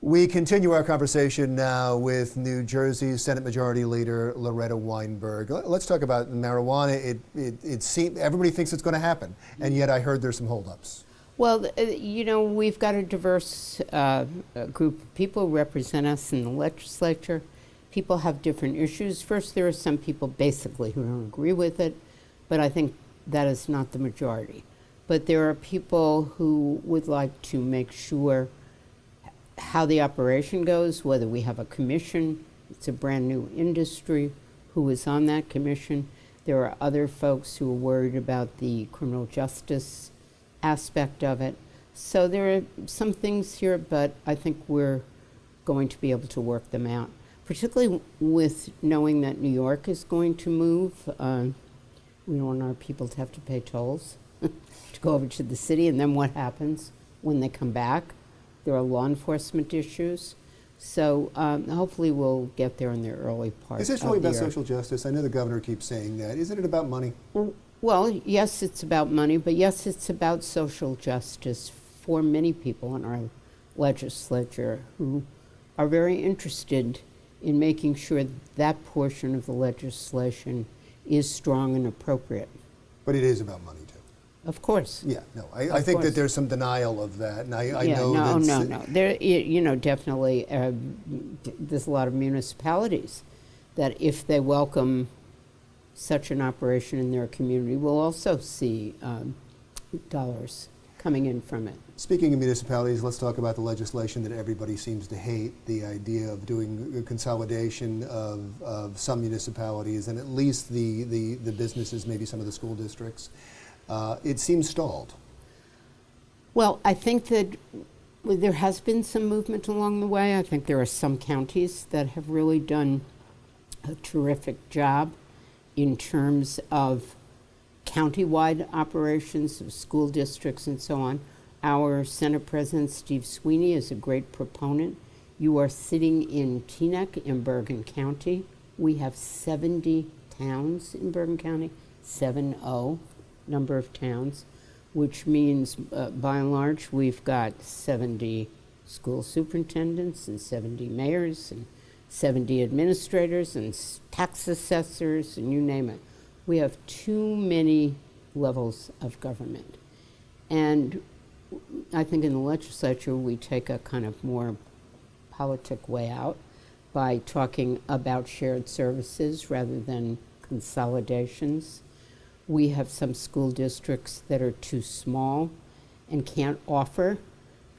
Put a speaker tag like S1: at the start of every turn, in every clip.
S1: We continue our conversation now with New Jersey Senate Majority Leader Loretta Weinberg. Let's talk about marijuana. It seems everybody thinks it's going to happen, and yet I heard there's some holdups.
S2: Well, you know, we've got a diverse group of people who represent us in the legislature. People have different issues. First, there are some people basically who don't agree with it, but I think that is not the majority. But there are people who would like to make sure how the operation goes, whether we have a commission. It's a brand new industry. Who is on that commission? There are other folks who are worried about the criminal justice aspect of it. So there are some things here, but I think we're going to be able to work them out, particularly with knowing that New York is going to move. We don't want our people to have to pay tolls to go over to the city, and then what happens when they come back? There are law enforcement issues. So hopefully we'll get there in the early part of the year.
S1: Is this really about social justice? I know the governor keeps saying that. Isn't it about money?
S2: Well, yes, it's about money, but yes, it's about social justice for many people in our legislature who are very interested in making sure that portion of the legislation is strong and appropriate.
S1: But it is about money, too.
S2: Of course.
S1: Yeah, no, I think that there's some denial of that, and I know that...
S2: No. There, you know, definitely, there's a lot of municipalities that if they welcome such an operation in their community, will also see dollars coming in from it.
S1: Speaking of municipalities, let's talk about the legislation that everybody seems to hate, the idea of doing a consolidation of some municipalities and at least the businesses, maybe some of the school districts. It seems stalled.
S2: Well, I think that there has been some movement along the way. I think there are some counties that have really done a terrific job in terms of county-wide operations of school districts and so on. Our Senate President, Steve Sweeney, is a great proponent. You are sitting in Teaneck in Bergen County. We have 70 towns in Bergen County, 7-0 number of towns, which means by and large we've got 70 school superintendents and 70 mayors and 70 administrators and tax assessors and you name it. We have too many levels of government. And I think in the legislature we take a kind of more politic way out by talking about shared services rather than consolidations. We have some school districts that are too small and can't offer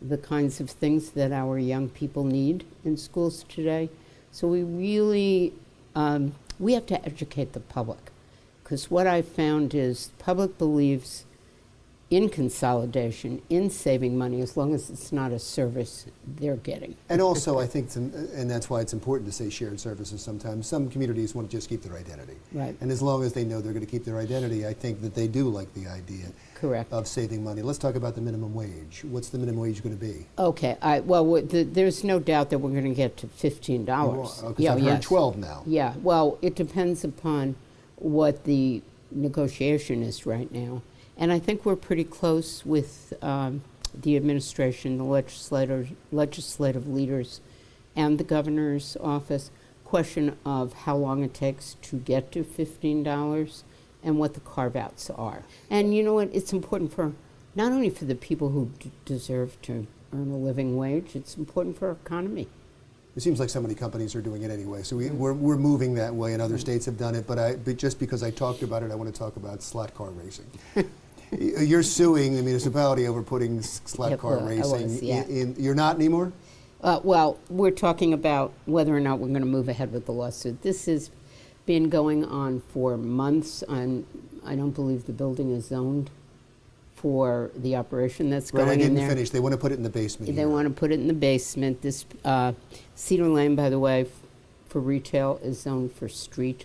S2: the kinds of things that our young people need in schools today. So we really, we have to educate the public, because what I've found is the public believes in consolidation, in saving money, as long as it's not a service they're getting.
S1: And also, I think, and that's why it's important to say shared services sometimes. Some communities want to just keep their identity.
S2: Right.
S1: And as long as they know they're going to keep their identity, I think that they do like the idea
S2: Correct.
S1: Of saving money. Let's talk about the minimum wage. What's the minimum wage going to be?
S2: Okay, there's no doubt that we're going to get to $15.
S1: I've heard 12 now.
S2: Yeah, well, it depends upon what the negotiation is right now. And I think we're pretty close with the administration, the legislative leaders, and the governor's office. Question of how long it takes to get to $15 and what the carve-outs are. And you know what? It's important for not only for the people who deserve to earn a living wage, it's important for our economy.
S1: It seems like so many companies are doing it anyway, so we're moving that way, and other states have done it, but just because I talked about it, I want to talk about slot car racing. You're suing the municipality over putting slot car racing in. You're not anymore?
S2: Well, we're talking about whether or not we're going to move ahead with the lawsuit. This has been going on for months, and I don't believe the building is zoned for the operation that's going in there.
S1: Right, I didn't finish. They want to put it in the basement.
S2: They want to put it in the basement. This Cedar Lane, by the way, for retail is zoned for street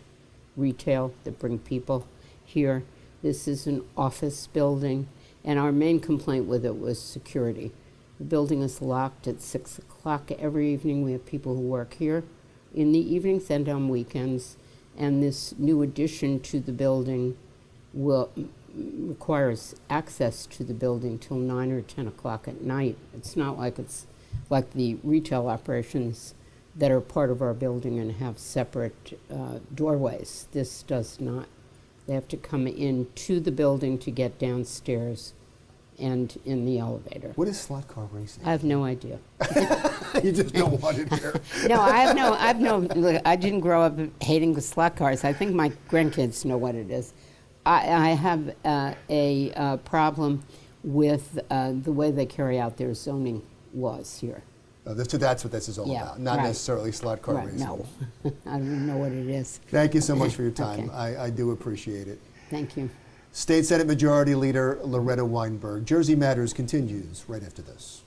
S2: retail that bring people here. This is an office building, and our main complaint with it was security. The building is locked at 6 o'clock every evening. We have people who work here in the evenings and on weekends, and this new addition to the building requires access to the building till 9 or 10 o'clock at night. It's not like it's like the retail operations that are part of our building and have separate doorways. This does not. They have to come into the building to get downstairs and in the elevator.
S1: What is slot car racing?
S2: I have no idea.
S1: You just don't want it here.
S2: No, look, I didn't grow up hating the slot cars. I think my grandkids know what it is. I have a problem with the way they carry out their zoning laws here.
S1: So that's what this is all
S2: Yeah,
S1: about, not
S2: right.
S1: necessarily slot car racing.
S2: No, I don't even know what it is.
S1: Thank you so much for your time.
S2: Okay.
S1: I do appreciate it.
S2: Thank you.
S1: State Senate Majority Leader Loretta Weinberg. Jersey Matters continues right after this.